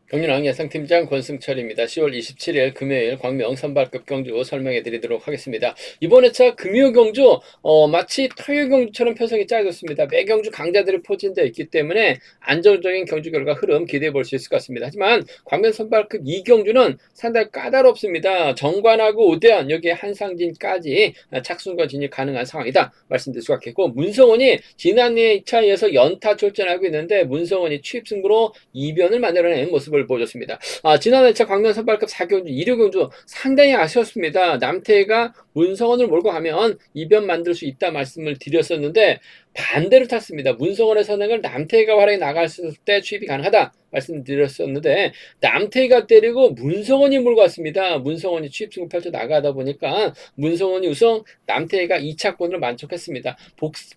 경륜왕 예상팀장 권승철입니다. 10월 27일 금요일 광명 선발급 경주 설명해 드리도록 하겠습니다. 이번 회차 금요 경주 마치 토요 경주처럼 편성이 짜졌습니다. 매 경주 강자들이 포진되어 있기 때문에 안정적인 경주 결과 흐름 기대해 볼 수 있을 것 같습니다. 하지만 광명 선발급 2경주는 상당히 까다롭습니다. 정관하고 오대환 여기에 한상진까지 착순과 진입 가능한 상황이다 말씀드릴 수가 있겠고, 문성원이 지난 2차에서 연타 출전하고 있는데 문성원이 취입 승부로 이변을 만들어낸 모습을 보여줬습니다. 지난 2차 광명 선발급 4경주 1호경주 상당히 아쉬웠습니다. 남태가 문성원을 몰고 가면 이변 만들 수 있다 말씀을 드렸었는데 반대로 탔습니다. 문성원의 선행을 남태가 활약이 나갔을 때 취입이 가능하다 말씀드렸었는데 남태가 때리고 문성원이 몰고 왔습니다. 문성원이 취입 승부 펼쳐 나가다 보니까 문성원이 우선 남태가 2차권으로 만족했습니다.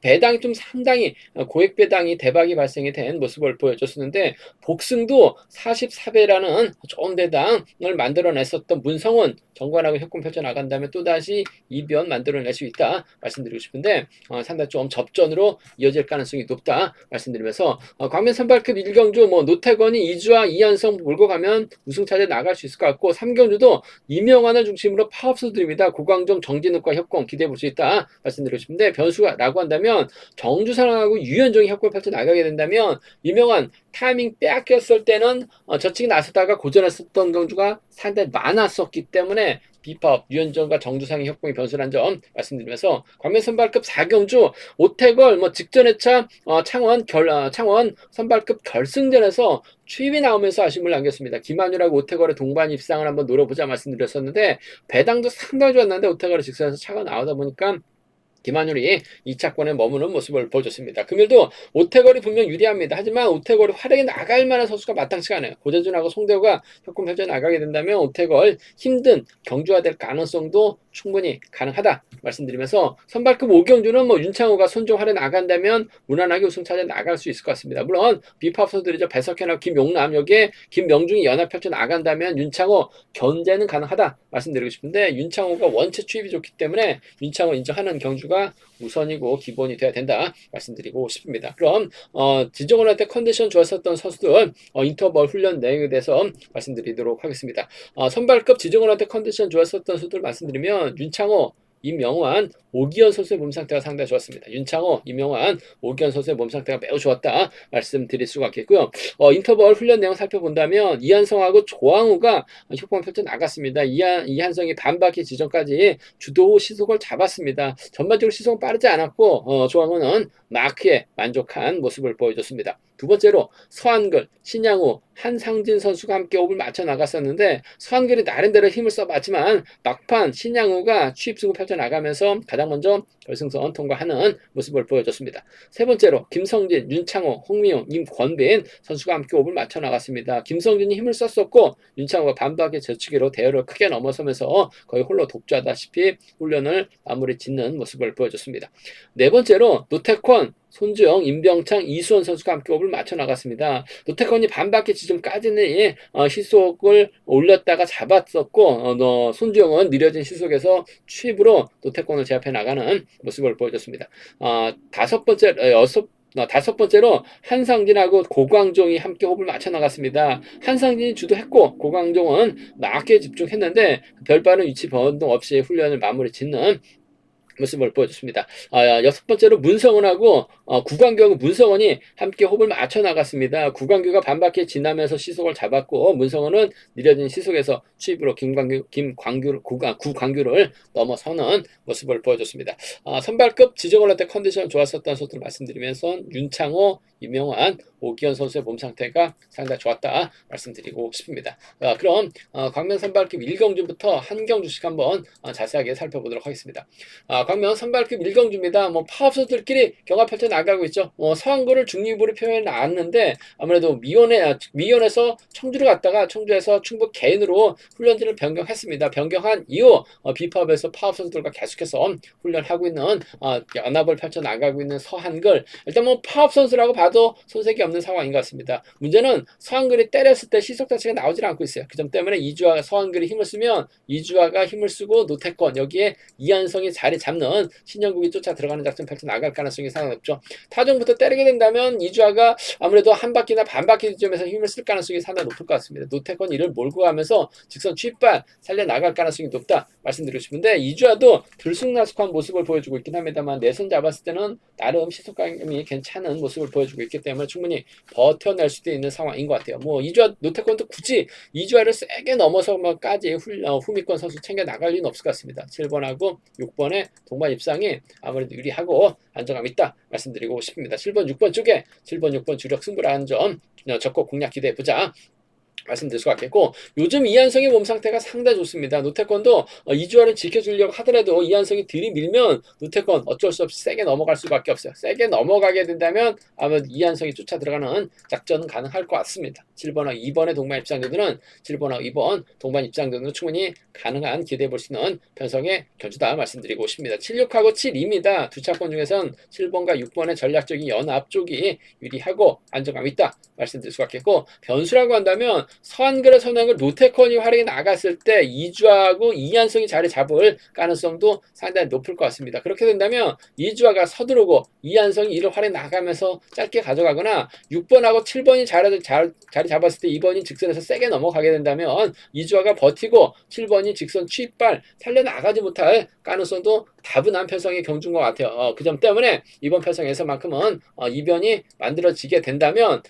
배당이 좀 상당히 고액 배당이 대박이 발생이 된 모습을 보여줬었는데 복승도 44배라는 좋은 배당을 만들어냈었던 문성원 정관하고 협공 펼쳐 나간 다음에 또다시 이변 만들어낼 수 있다 말씀드리고 싶은데 상당히 좀 접전으로 이어질 가능성이 높다 말씀드리면서 광면 선발급 1경주 노태건이 이주와 이한성 몰고 가면 우승차지에 나갈 수 있을 것 같고 3경주도 이명환을 중심으로 파업수들입니다. 고광종 정진욱과 협공 기대해 볼 수 있다 말씀드리고 싶은데 변수가라고 한다면 정주상하고 유현종이 협공을 펼쳐 나가게 된다면 이명환 타이밍 빼앗겼을 때는 저측이 나서다가 고전했었던 경주가 상당히 많았었기 때문에 비법 유현정과 정주상의 협공이 변수란 점 말씀드리면서 광면 선발급 4경주 오태걸 직전 회차 창원 선발급 결승전에서 추입이 나오면서 아쉬움을 남겼습니다. 김한율하고 오태걸의 동반 입상을 한번 노려보자 말씀드렸었는데 배당도 상당히 좋았는데 오태걸의 직선에서 차가 나오다 보니까 김한율이 2차권에 머무는 모습을 보여줬습니다. 금일도 오태걸이 분명 유리합니다. 하지만 오태걸이 활약이 나갈 만한 선수가 마땅치가 않아요. 고재준하고 송대호가 협공 펼쳐 나가게 된다면 오태걸 힘든 경주화될 가능성도 충분히 가능하다 말씀드리면서 선발급 5경주는 윤창호가 손종활에 나간다면 무난하게 우승차지에 나갈 수 있을 것 같습니다. 물론 비팝 선수들이죠. 배석현하고 김용남 여기에 김명중이 연합 펼쳐 나간다면 윤창호 견제는 가능하다 말씀드리고 싶은데 윤창호가 원체 추입이 좋기 때문에 윤창호 인정하는 경주가 우선이고 기본이 돼야 된다 말씀드리고 싶습니다. 그럼 지정원한테 컨디션 좋았었던 선수들 인터벌 훈련 내용에 대해서 말씀드리도록 하겠습니다. 선발급 지정원한테 컨디션 좋았었던 선수들 말씀드리면 윤창호, 임명환, 오기현 선수의 몸 상태가 상당히 좋았습니다. 윤창호, 임명환, 오기현 선수의 몸 상태가 매우 좋았다 말씀드릴 수가 있겠고요. 인터벌 훈련 내용 살펴본다면 이한성하고 조항우가 협공을 펼쳐 나갔습니다. 이한성이 반바퀴 지점까지 주도 후 시속을 잡았습니다. 전반적으로 시속은 빠르지 않았고 조항우는 마크에 만족한 모습을 보여줬습니다. 두 번째로 서한글, 신양호, 한상진 선수가 함께 호흡을 맞춰 나갔었는데 서한글이 나름대로 힘을 써봤지만 막판 신양호가 취입승부 펼쳐 나가면서 가장 먼저 결승선 통과하는 모습을 보여줬습니다. 세 번째로 김성진, 윤창호, 홍미용, 임권빈 선수가 함께 호흡을 맞춰 나갔습니다. 김성진이 힘을 썼었고 윤창호가 반박의 저치기로 대열을 크게 넘어서면서 거의 홀로 독주하다시피 훈련을 마무리 짓는 모습을 보여줬습니다. 네 번째로 노태권, 손주영, 임병창, 이수원 선수가 함께 호흡을 맞춰 나갔습니다. 노태권이 반바퀴 지점까지는 시속을 올렸다가 잡았었고 손주영은 느려진 시속에서 취입으로 노태권을 제압해 나가는 모습을 보여줬습니다. 다섯 번째로 한상진하고 고광종이 함께 호흡을 맞춰 나갔습니다. 한상진이 주도했고 고광종은 막에 집중했는데 별다른 위치 변동 없이 훈련을 마무리 짓는 모습을 보여줬습니다. 여섯 번째로 문성원하고 구광규하고 문성원이 함께 호흡을 맞춰 나갔습니다. 구광규가 반바퀴 지나면서 시속을 잡았고 문성원은 느려진 시속에서 추입으로 구광규를 넘어서는 모습을 보여줬습니다. 선발급 지정올라때 컨디션 좋았었던 선수들 말씀드리면서 윤창호, 이명환, 오기현 선수의 몸 상태가 상당히 좋았다 말씀드리고 싶습니다. 그럼 광명 선발급 1경주부터 한 경주씩 한번 자세하게 살펴보도록 하겠습니다. 광명 선발급 1경주입니다. 파업 선수들끼리 경합 펼쳐 나가고 있죠. 서한고를 중립으로 표현해 놨는데 아무래도 미연에서 청주로 갔다가 청주에서 충북 개인으로 훈련지를 변경했습니다. 변경한 이후 비팝에서 파업 선수들과 계속해서 훈련하고 있는 연합을 펼쳐 나가고 있는 서한글. 일단 파업 선수라고 봐도 나도 손색이 없는 상황인 것 같습니다. 문제는 서한글이 때렸을 때 시속 자체가 나오질 않고 있어요. 그 점 때문에 이주아가 서한글이 힘을 쓰면 이주아가 힘을 쓰고 노태권 여기에 이한성이 자리 잡는 신영국이 쫓아 들어가는 작전 펼쳐 나갈 가능성이 상당히 높죠. 타종부터 때리게 된다면 이주아가 아무래도 한 바퀴나 반 바퀴 지점에서 힘을 쓸 가능성이 상당히 높을 것 같습니다. 노태권 이를 몰고 가면서 직선 취발 살려 나갈 가능성이 높다 말씀드리고 싶은데 이주아도 들쑥날쑥한 모습을 보여주고 있긴 합니다만 내손 잡았을 때는 나름 시속감이 괜찮은 모습을 보여주고 있기 때문에 충분히 버텨낼 수도 있는 상황인 것 같아요. 뭐 이주아 노태권도 굳이 이주아를 세게 넘어서까지 후미권 선수 챙겨 나갈 리는 없을 것 같습니다. 7번하고 6번의 동반 입상이 아무래도 유리하고 안정감 있다 말씀드리고 싶습니다. 7번, 6번 쪽에 7번, 6번 주력 승부라는 점 적극 공략 기대해보자 말씀드릴 수가 있겠고 요즘 이한성의 몸 상태가 상당히 좋습니다. 노태권도 이주아를 지켜주려고 하더라도 이한성이 들이밀면 노태권 어쩔 수 없이 세게 넘어갈 수밖에 없어요. 세게 넘어가게 된다면 아마 이한성이 쫓아 들어가는 작전은 가능할 것 같습니다. 7번하고 2번의 동반 입장전들은 7번하고 2번 동반 입장전은 충분히 가능한 기대해볼 수 있는 편성의 견주다 말씀드리고 싶습니다. 76하고 72입니다. 두 차권 중에선 7번과 6번의 전략적인 연합 쪽이 유리하고 안정감 있다 말씀드릴 수가 있겠고 변수라고 한다면 서한글의 선행을 노태권이 활용해 나갔을 때 이주아하고 이한성이 자리 잡을 가능성도 상당히 높을 것 같습니다. 그렇게 된다면 이주아가 서두르고 이한성이 이를 활용해 나가면서 짧게 가져가거나 6번하고 7번이 자리 잡았을 때 2번이 직선에서 세게 넘어가게 된다면 이주아가 버티고 7번이 직선 취입발 살려나가지 못할 가능성도 다분한 편성의 경주인 것 같아요. 그 점 때문에 이번 편성에서만큼은 이변이 만들어지게 된다면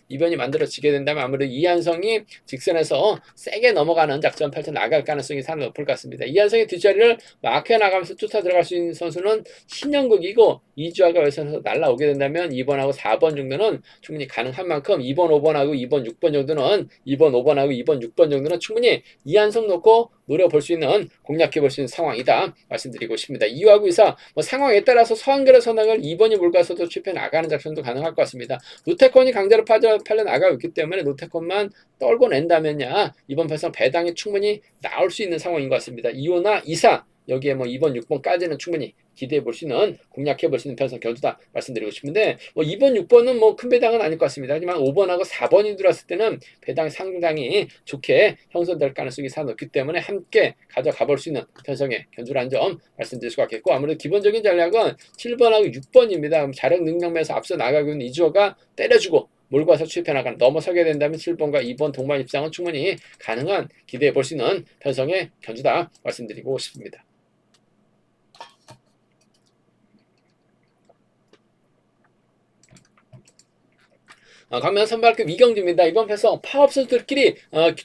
아무래도 이한성이 직선에서 세게 넘어가는 작전 펼쳐 나갈 가능성이 상당히 높을 것 같습니다. 이한성의 뒷자리를 마크해 나가면서 쫓아 들어갈 수 있는 선수는 신영국이고 이주아가 외선에서 날라오게 된다면 2번하고 4번 정도는 충분히 가능한 만큼 2번, 5번하고 2번, 6번 정도는 2번, 5번하고 2번, 6번 정도는 충분히 이한성 놓고 노려볼 수 있는 공략해볼 수 있는 상황이다 말씀드리고 싶습니다. 2하고 2사 상황에 따라서 서한글의 선행을 2번이 몰가서도 취패 나가는 작전도 가능할 것 같습니다. 노태권이 강제로 팔려 나가고 있기 때문에 노태권만 떨고 낸다면야 이번 편성 배당이 충분히 나올 수 있는 상황인 것 같습니다. 2호나 2사 여기에 뭐 2번, 6번까지는 충분히 기대해 볼 수 있는 공략해 볼 수 있는 편성 견주다 말씀드리고 싶은데 뭐 2번, 6번은 뭐 큰 배당은 아닐 것 같습니다. 하지만 5번하고 4번이 들어왔을 때는 배당이 상당히 좋게 형성될 가능성이 상당히 높기 때문에 함께 가져가 볼 수 있는 편성의 견주라는 점 말씀드릴 수가 있겠고 아무래도 기본적인 전략은 7번하고 6번입니다. 자력 능력면에서 앞서 나가고 있는 이주호가 때려주고 몰고 와서 취입해 나가는 넘어서게 된다면 7번과 2번 동반 입장은 충분히 가능한 기대해 볼 수 있는 편성의 견주다 말씀드리고 싶습니다. 강명 선발급 이경주입니다. 이번 편성 파업 선수들끼리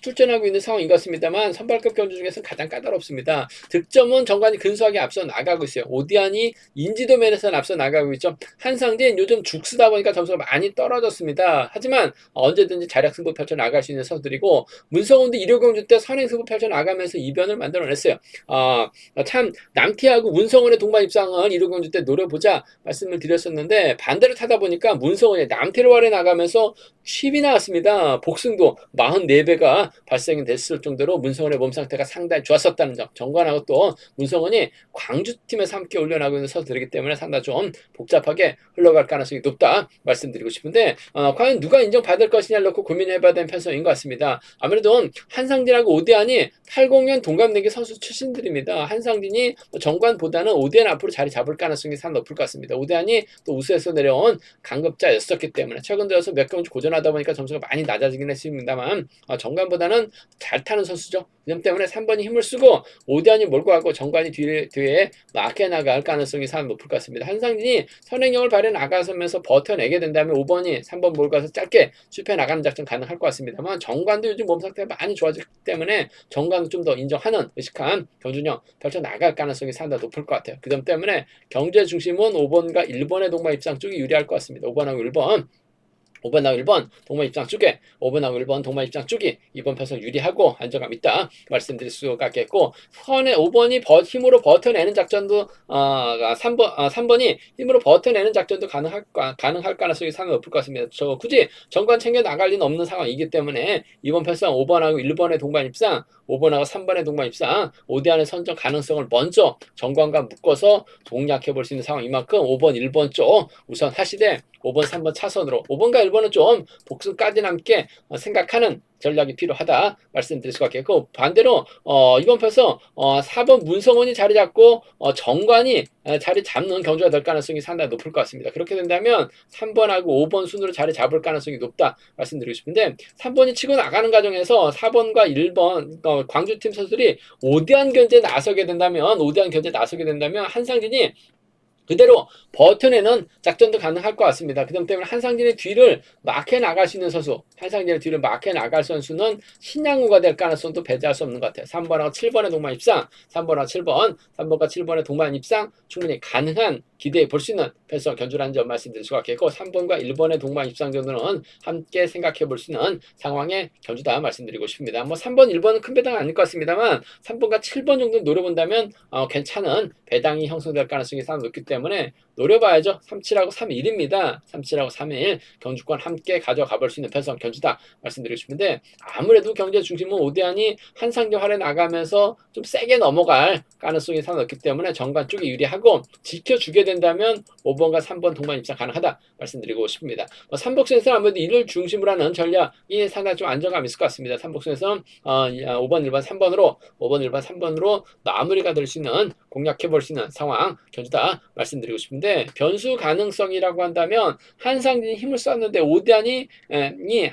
출전하고 있는 상황인 것 같습니다만 선발급 경주 중에서는 가장 까다롭습니다. 득점은 정관이 근소하게 앞서 나가고 있어요. 오디안이 인지도 면에서는 앞서 나가고 있죠. 한상진 요즘 죽쓰다 보니까 점수가 많이 떨어졌습니다. 하지만 언제든지 자력 승부 펼쳐 나갈 수 있는 선수들이고 문성훈도 일요경주 때 선행 승부 펼쳐 나가면서 이변을 만들어냈어요. 참 남티하고 문성훈의 동반 입상을 일요경주 때 노려보자 말씀을 드렸었는데 반대로 타다 보니까 문성훈이 남티를 활해 나가면서 10이 나왔습니다. 복승도 44배가 발생됐을 정도로 문성원의 몸 상태가 상당히 좋았었다는 점. 정관하고 또 문성원이 광주팀에서 함께 올려나가고 있는 선수들이기 때문에 상당히 좀 복잡하게 흘러갈 가능성이 높다 말씀드리고 싶은데 과연 누가 인정받을 것이냐를 놓고 고민해봐야 되는 편성인 것 같습니다. 아무래도 한상진하고 오대안이 80년 동갑내기 선수 출신들입니다. 한상진이 정관보다는 오대안 앞으로 자리 잡을 가능성이 상당히 높을 것 같습니다. 오대안이 또 우수에서 내려온 강급자였었기 때문에 최근 들어서 몇 경주 고전하다 보니까 점수가 많이 낮아지긴 했습니다만 정관보다는 잘 타는 선수죠. 그 점 때문에 3번이 힘을 쓰고 오대안이 몰고 가고 정관이 뒤에 막혀 나갈 가능성이 상당히 높을 것 같습니다. 한상진이 선행력을 발휘해 나가면서 버텨내게 된다면 5번이 3번 몰고 가서 짧게 숲에 나가는 작전 가능할 것 같습니다만 정관도 요즘 몸 상태가 많이 좋아졌기 때문에 정관도 좀 더 인정하는 의식한 경준형 펼쳐 나갈 가능성이 상당히 높을 것 같아요. 그 점 때문에 경주의 중심은 5번과 1번의 동반 입상 쪽이 유리할 것 같습니다. 5번하고 1번 5번하고 1번 동반 입장 쪽에 5번하고 1번 동반 입장 쪽이 이번 편성 유리하고 안정감 있다 말씀드릴 수가 있겠고 선에 5번이 힘으로 버텨내는 작전도 3번이 힘으로 버텨내는 작전도 가능할 가능성이 상당히 높을 것 같습니다. 저 굳이 정관 챙겨 나갈 리는 없는 상황이기 때문에 이번 편성 5번하고 1번의 동반 입상 5번하고 3번의 동반 입상 5대안의 선정 가능성을 먼저 정관과 묶어서 공략해 볼 수 있는 상황인 만큼 5번 1번 쪽 우선 하시되 5번, 3번 차선으로 5번과 1번은 좀 복승까지 남게 생각하는 전략이 필요하다 말씀드릴 수가 있겠고 반대로 이번 표에서 4번 문성원이 자리 잡고 정관이 자리 잡는 경주가 될 가능성이 상당히 높을 것 같습니다. 그렇게 된다면 3번하고 5번 순으로 자리 잡을 가능성이 높다 말씀드리고 싶은데 3번이 치고 나가는 과정에서 4번과 1번 광주팀 선수들이 5대한 견제에 나서게 된다면 한상진이 그대로 버텨내는 작전도 가능할 것 같습니다. 그렇기 때문에 한상진의 뒤를 막해 나갈 수 있는 선수, 한상진의 뒤를 막해 나갈 선수는 신양우가 될 가능성도 배제할 수 없는 것 같아요. 3번하고 7번의 동반 입상, 3번과 7번의 동반 입상 충분히 가능한 기대해 볼 수 있는 패서 견주라는 점 말씀드릴 수가 있겠고 3번과 1번의 동반 입상 정도는 함께 생각해 볼 수 있는 상황의 견주다 말씀드리고 싶습니다. 뭐 3번, 1번은 큰 배당은 아닐 것 같습니다만 3번과 7번 정도 노려본다면 괜찮은 배당이 형성될 가능성이 상당히 높기 때문에 노려봐야죠. 37하고 31입니다. 37하고 31 경주권 함께 가져가 볼 수 있는 편성 견주다 말씀드리고 싶은데 아무래도 경제 중심은 오대안이 한상경 활에 나가면서 좀 세게 넘어갈 가능성이 상당히 높기 때문에 정관 쪽이 유리하고 지켜주게 된다면 5번과 3번 동반 입장 가능하다 말씀드리고 싶습니다. 삼복선에서 아무래도 이를 중심으로 하는 전략이 상당히 좀 안정감이 있을 것 같습니다. 삼복선에서 5번, 1번, 3번으로 마무리가 될 수 있는 공략해 볼 수 있는 상황 견주다 말씀드리고 싶은데 변수 가능성이라고 한다면 한상진이 힘을 썼는데 오대안이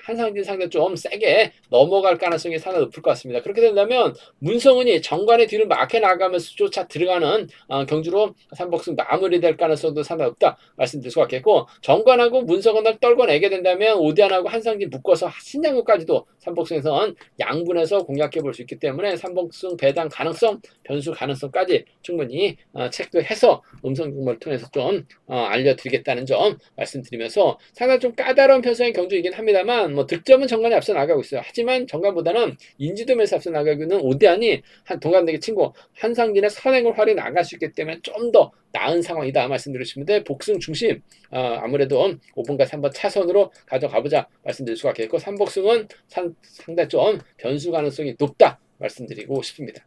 한상진 상대 좀 세게 넘어갈 가능성이 상당히 높을 것 같습니다. 그렇게 된다면 문성은이 정관의 뒤를 막해 나가면서 쫓아 들어가는 경주로 삼복승 마무리될 가능성도 상당히 높다 말씀드릴 수가 있겠고 정관하고 문성은을 떨궈내게 된다면 오대안하고 한상진 묶어서 신장구까지도 삼복승에선 양분해서 공략해 볼 수 있기 때문에 삼복승 배당 가능성 변수 가능성까지 충분히 체크해서 음성 정보를 통해서 좀 알려드리겠다는 점 말씀드리면서 상당히 좀 까다로운 편성의 경주이긴 합니다만 뭐 득점은 정관이 앞서 나가고 있어요. 하지만 정관보다는 인지도면서 앞서 나가고 있는 오대안이 한 동갑내기 친구 한상진의 선행을 활용해 나갈 수 있기 때문에 좀 더 나은 상황이다 말씀드리시는데 복승 중심 아무래도 5번과 3번 차선으로 가져가보자 말씀드릴 수가 있겠고 삼복승은 상당히 좀 변수 가능성이 높다 말씀드리고 싶습니다.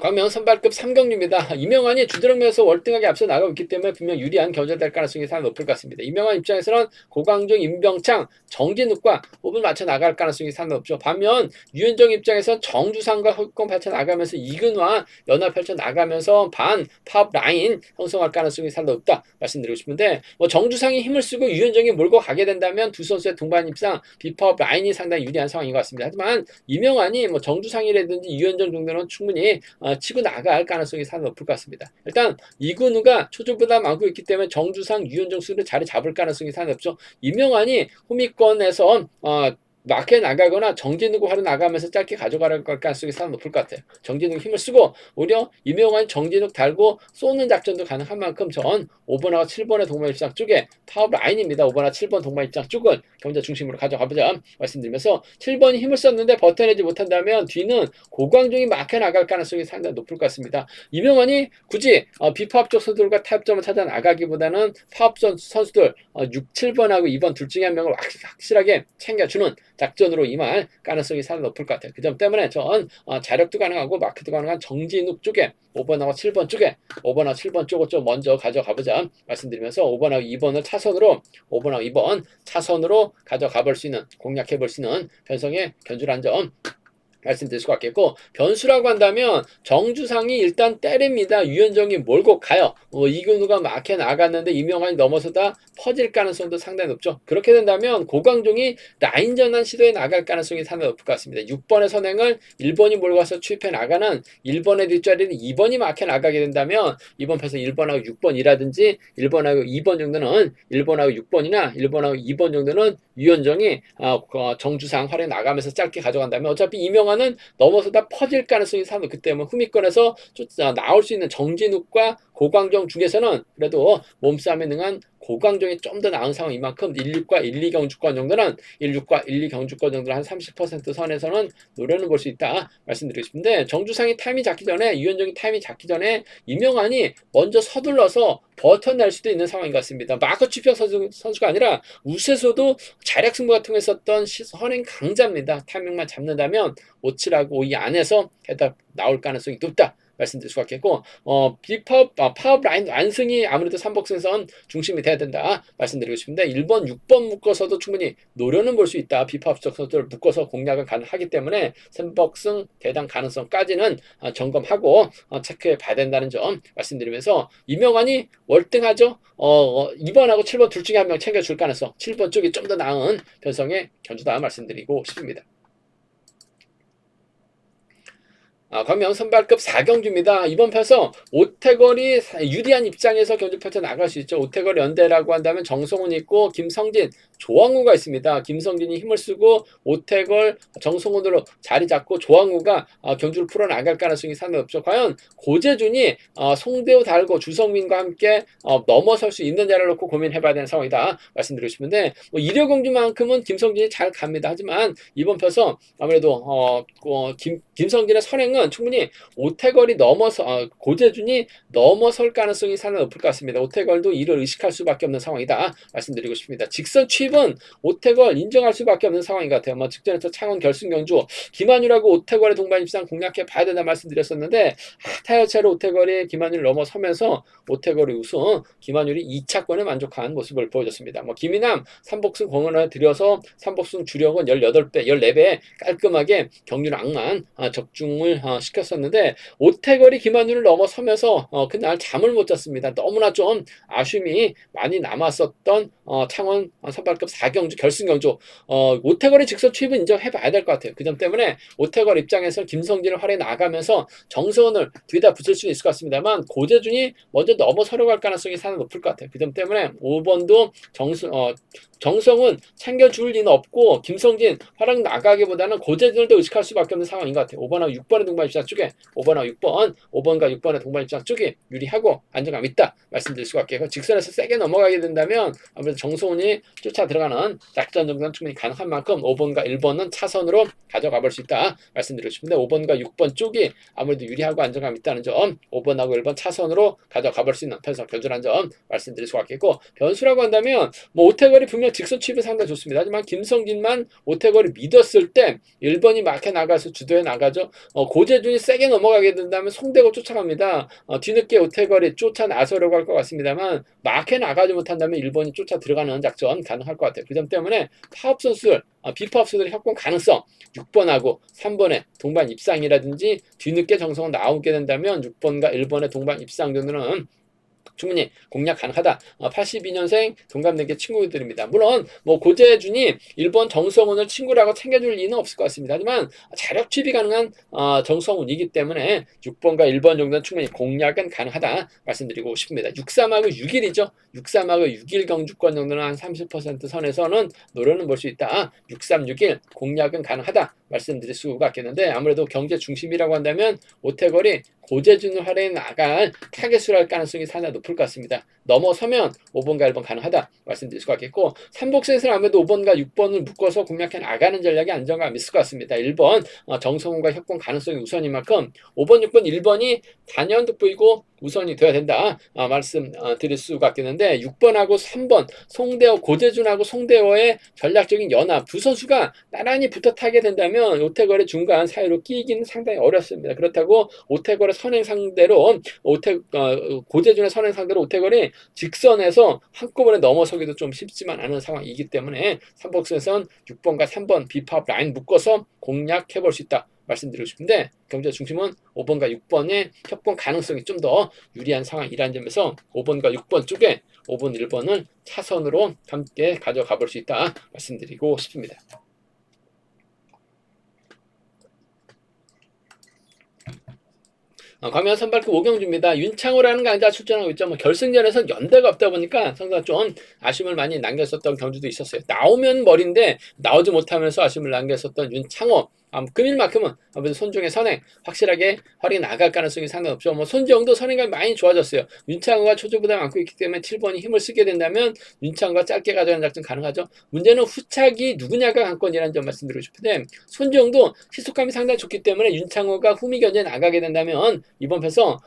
광명 선발급 3경주입니다. 이명환이 주드럭면에서 월등하게 앞서 나가고 있기 때문에 분명 유리한 견제될 가능성이 상당히 높을 것 같습니다. 이명환 입장에서는 고광종, 임병창, 정진욱과 호흡을 맞춰 나갈 가능성이 상당히 높죠. 반면 유현정 입장에서는 정주상과 흑공 펼쳐 나가면서 이근화 연합 펼쳐 나가면서 파업 라인 형성할 가능성이 상당히 높다 말씀드리고 싶은데 뭐 정주상이 힘을 쓰고 유현정이 몰고 가게 된다면 두 선수의 동반 입상 비파업 라인이 상당히 유리한 상황인 것 같습니다. 하지만 이명환이 뭐 정주상이라든지 유현정 정도는 충분히 치고 나갈 가능성이 상당히 높을 것 같습니다. 일단 이근우가 초중보다 많고 있기 때문에 정주상, 유현정 수를 자리 잡을 가능성이 상당히 높죠. 이명환이 후미권에서 막해 나가거나 정진욱을 하러 나가면서 짧게 가져갈 가능성이 상당히 높을 것 같아요. 정진욱 힘을 쓰고 오히려 이명환 정진욱 달고 쏘는 작전도 가능한 만큼 전 5번하고 7번의 동반 입장 쪽에 파업 라인입니다. 5번하고 7번 동반 입장 쪽을 경제 중심으로 가져가보자 말씀드리면서 7번이 힘을 썼는데 버텨내지 못한다면 뒤는 고광종이 막해 나갈 가능성이 상당히 높을 것 같습니다. 이명환이 굳이 비파업 쪽 선수들과 타협점을 찾아 나가기보다는 파업 선수들 6, 7번하고 2번 둘 중에 한 명을 확실하게 챙겨주는 작전으로 임할 가능성이 상당히 높을 것 같아요. 그 점 때문에 전 자력도 가능하고 마크도 가능한 정진욱 쪽에 5번하고 7번 쪽에 5번하고 7번 쪽을 좀 먼저 가져가보자 말씀드리면서 5번하고 2번을 차선으로 5번하고 2번 차선으로 가져가볼 수 있는 공략해볼 수 있는 편성의 견주란 점 말씀드릴 수가 있겠고 변수라고 한다면 정주상이 일단 때립니다. 유현정이 몰고 가요. 이근우가 막혀 나갔는데 이명환이 넘어서다 퍼질 가능성도 상당히 높죠. 그렇게 된다면 고광종이 라인 전환 시도에 나갈 가능성이 상당히 높을 것 같습니다. 6번의 선행을 1번이 몰고 가서 추입해 나가는 1번의 뒷자리를 2번이 막혀 나가게 된다면 이번 패서 1번하고 6번이라든지 1번하고 2번 정도는 1번하고 6번이나 1번하고 2번 정도는 유현정이 정주상 활에 나가면서 짧게 가져간다면 어차피 이명환은 넘어서다 퍼질 가능성이 상당히 높기 때문에 후미권에서 나올 수 있는 정진욱과 고광종 중에서는 그래도 몸싸움에 능한 고광종이 좀 더 나은 상황인 만큼 16과 1, 2 경주권 정도는 16과 1, 2 경주권 정도는 한 30% 선에서는 노려는 볼 수 있다 말씀드리고 싶은데 정주상이 타임이 잡기 전에 유현정이 타임이 잡기 전에 이명환이 먼저 서둘러서 버텨낼 수도 있는 상황인 것 같습니다. 마커 추평 선수가 아니라 우세소도 자력 승부가 통했었던 선행 강자입니다. 타이밍만 잡는다면 5, 7하고 5이 안에서 해답 나올 가능성이 높다 말씀드릴 수가 있겠고, 파업 라인 완승이 아무래도 삼복승선 중심이 돼야 된다 말씀드리고 싶은데, 1번, 6번 묶어서도 충분히 노려는 볼 수 있다. 비파업적 선수를 묶어서 공략은 가능하기 때문에 삼복승 대당 가능성까지는 점검하고 체크해 봐야 된다는 점 말씀드리면서, 이명환이 월등하죠. 2번하고 7번 둘 중에 한 명 챙겨줄 가능성, 7번 쪽이 좀 더 나은 편성의 견주다 말씀드리고 싶습니다. 광명 선발급 4경주입니다. 이번 편에서 오태걸이 유리한 입장에서 경주 펼쳐 나갈 수 있죠. 오태걸 연대라고 한다면 정성훈 있고 김성진, 조항우가 있습니다. 김성진이 힘을 쓰고 오태걸, 정성훈으로 자리 잡고 조항우가 경주를 풀어나갈 가능성이 상당히 높죠. 과연 고재준이 송대호 달고 주성민과 함께 넘어설 수 있는 자를 놓고 고민해봐야 되는 상황이다 말씀드리고 싶은데, 일요경주만큼은 김성진이 잘 갑니다. 하지만 이번 편에서 아무래도 김성진의 선행은 충분히 오태걸이 넘어서 고재준이 넘어설 가능성이 상당히 높을 것 같습니다. 오태걸도 이를 의식할 수밖에 없는 상황이다 말씀드리고 싶습니다. 직선 취입은 오태걸 인정할 수밖에 없는 상황인 것 같아요. 직전에서 창원 결승 경주 김한율하고 오태걸의 동반 입상 공략해 봐야 된다 말씀드렸었는데, 타이어체로 오태걸이 김한율을 넘어서면서 오태걸이 우승, 김한율이 2차권에 만족한 모습을 보여줬습니다. 김이남 삼복승 공헌을 들여서 삼복승 주력은 18배, 14배 깔끔하게 경륜 악만 적중을 시켰었는데, 오태걸이 김한율을 넘어서면서 그날 잠을 못 잤습니다. 너무나 좀 아쉬움이 많이 남았었던 창원 선발급 4경주 결승 경주, 오태걸의 직선 투입은 인정해봐야 될 것 같아요. 그 점 때문에 오태걸 입장에서 김성진을 활에 나가면서 정성훈을 뒤에다 붙일 수 있을 것 같습니다만, 고재준이 먼저 넘어서려고 할 가능성이 상당히 높을 것 같아요. 그 점 때문에 5번도 정성훈 챙겨줄 리는 없고, 김성진 활약 나가기보다는 고재준을 더 의식할 수밖에 없는 상황인 것 같아요. 5번하고 6번의 동반 입장 쪽에 5번하고 6번, 5번과 6번의 동반 입장 쪽이 유리하고 안정감 있다 말씀드릴 수가 있겠고, 직선에서 세게 넘어가게 된다면 아무래도 정성훈이 쫓아 들어가는 작전 정도는 충분히 가능한 만큼 5번과 1번은 차선으로 가져가 볼 수 있다 말씀드리고 싶은데, 5번과 6번 쪽이 아무래도 유리하고 안정감 있다는 점, 5번하고 1번 차선으로 가져가 볼 수 있는 편성 견주라는 점 말씀드릴 수가 있겠고, 변수라고 한다면 오태걸이 분명 직선 취입이 상당히 좋습니다. 하지만 김성진만 오태걸이 믿었을 때 1번이 막혀 나가서 주도해 나가죠. 고재준이 세게 넘어가게 된다면 송대고 쫓아갑니다. 뒤늦게 오태걸이 쫓아 나서려고 할 것 같습니다만, 막혀 나가지 못한다면 1번이 쫓아 들어가는 작전 가능할 것 같아요. 그 점 때문에 파업 선수들, 비파업 선수들의 협공 가능성, 6번하고 3번의 동반 입상이라든지 뒤늦게 정성은 나오게 된다면 6번과 1번의 동반 입상 정도는 충분히 공략 가능하다. 82년생 동갑내기 친구들입니다. 물론 고재준이 1번 정성훈을 친구라고 챙겨줄 리는 없을 것 같습니다. 하지만 자력 취입이 가능한 정성훈이기 때문에 6번과 1번 정도는 충분히 공략은 가능하다 말씀드리고 싶습니다. 63하고 6일이죠. 63하고 6일 경주권 정도는 한 30% 선에서는 노려는 볼 수 있다. 63, 6일 공략은 가능하다 말씀드릴 수가 있겠는데, 아무래도 경제 중심이라고 한다면 오태걸이 고재준을 활용해 나갈 타겟으로 할 가능성이 상당히 높을 것 같습니다. 넘어서면 5번과 1번 가능하다 말씀드릴 수가 있겠고, 삼복승에서는 아무래도 5번과 6번을 묶어서 공략해 나가는 전략이 안정감 있을 것 같습니다. 1번 정성훈과 협공 가능성이 우선인 만큼 5번, 6번, 1번이 단연 돋보이고 우선이 되어야 된다 말씀드릴 수가 있겠는데, 6번하고 3번 송대호, 고재준하고 송대호의 전략적인 연합, 두 선수가 나란히 붙어 타게 된다면 오태걸의 중간 사이로 끼기는 상당히 어렵습니다. 그렇다고 오태걸의 선행 상대로 고재준의 선행 상대로 오태걸이 직선에서 한꺼번에 넘어서기도 좀 쉽지만 않은 상황이기 때문에 삼복승에선 6번과 3번 비파업 라인 묶어서 공략해 볼 수 있다 말씀드리고 싶은데, 경제 중심은 5번과 6번의 협공 가능성이 좀 더 유리한 상황이라는 점에서 5번과 6번 쪽에 5번, 1번을 차선으로 함께 가져가 볼 수 있다 말씀드리고 싶습니다. 광명 선발급 5경주입니다. 윤창호라는 강자 출전하고 있죠. 결승전에서 연대가 없다 보니까 상당히 좀 아쉬움을 많이 남겼었던 경주도 있었어요. 나오면 머리인데 나오지 못하면서 아쉬움을 남겼었던 윤창호. 금일만큼은 아무래도 손중의 선행 확실하게 활이 나갈 가능성이 상당히 없죠. 손정도 선행감이 많이 좋아졌어요. 윤창호가 초조보다 많고 있기 때문에 7번이 힘을 쓰게 된다면 윤창호가 짧게 가져가는 작전 가능하죠. 문제는 후착이 누구냐가 관건이라는 점 말씀드리고 싶은데, 손정도 시속감이 상당히 좋기 때문에 윤창호가 후미 견제에 나가게 된다면 이번 편에서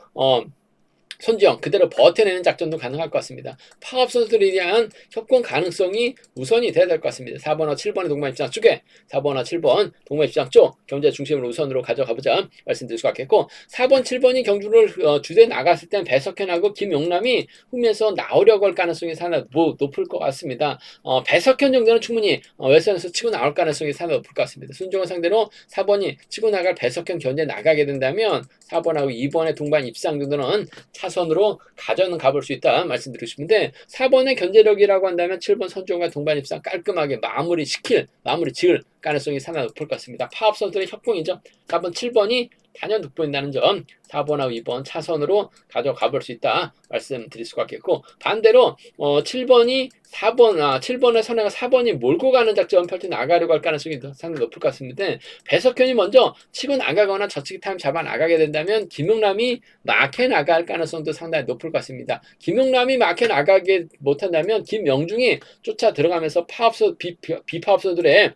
손지영 그대로 버텨내는 작전도 가능할 것 같습니다. 파업 선수들에 대한 협공 가능성이 우선이 돼야 될 것 같습니다. 4번과 7번의 동반 입장 쪽에 4번과 7번 동반 입장 쪽 경제 중심으로 우선으로 가져가보자 말씀드릴 수 있겠고 4번, 7번이 경주를 주대 나갔을 땐 배석현하고 김용남이 홈에서 나오려고 할 가능성이 상당히 높을 것 같습니다. 배석현 정도는 충분히 웨스턴에서 치고 나올 가능성이 상당히 높을 것 같습니다. 순종을 상대로 4번이 치고 나갈 배석현 견제 나가게 된다면 4번하고 2번의 동반 입상 정도는 차선으로 가져는 가볼 수 있다 말씀드리고 싶은데 4번의 견제력이라고 한다면 7번 선종과 동반 입상 깔끔하게 마무리 지을 가능성이 상당히 높을 것 같습니다. 파업 선수들의 협공이죠. 4번, 7번이 단연 돋보인다는 점 4번하고 2번 차선으로 가져가 볼 수 있다 말씀드릴 수가 있겠고 반대로 7번이 7번의 선행가 4번이 몰고 가는 작전 펼쳐 나가려고 할 가능성이 상당히 높을 것 같습니다. 배석현이 먼저 치고 나가거나 저치기 타임 잡아 나가게 된다면 김용남이 막해 나갈 가능성도 상당히 높을 것 같습니다. 김용남이 막해 나가게 못한다면 김명중이 쫓아 들어가면서 파업 선수들의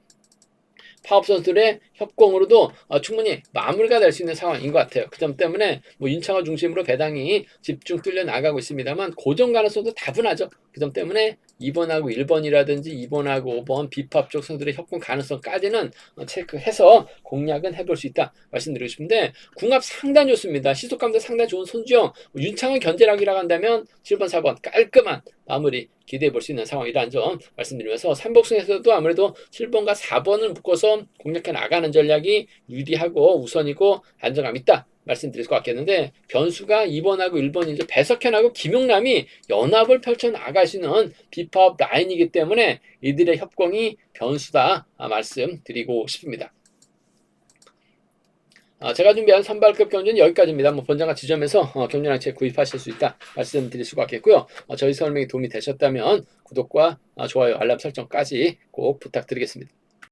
협공으로도 충분히 마무리가 될 수 있는 상황인 것 같아요. 그 점 때문에 윤창호 중심으로 배당이 집중 뚫려 나가고 있습니다만 고정 가능성도 다분하죠. 그 점 때문에 2번하고 1번이라든지 2번하고 5번 비파업 쪽 선수들의 협공 가능성까지는 체크해서 공략은 해볼 수 있다 말씀드리고 싶은데 궁합 상당히 좋습니다. 시속감도 상당히 좋은 손주영, 윤창호 견제력이라고 한다면 7번, 4번 깔끔한 마무리 기대해 볼 수 있는 상황이라는 점 말씀드리면서 삼복승에서도 아무래도 7번과 4번을 묶어서 공략해 나가는 전략이 유리하고 우선이고 안정감 있다 말씀드릴 것 같겠는데 변수가 2번하고 1번이죠. 배석현하고 김용남이 연합을 펼쳐 나갈 수 있는 비파업 라인이기 때문에 이들의 협공이 변수다 말씀드리고 싶습니다. 제가 준비한 선발급 경주는 여기까지입니다. 본장과 지점에서 경륜항체 구입하실 수 있다 말씀드릴 수가 있겠고요. 저희 설명이 도움이 되셨다면 구독과 좋아요, 알람 설정까지 꼭 부탁드리겠습니다.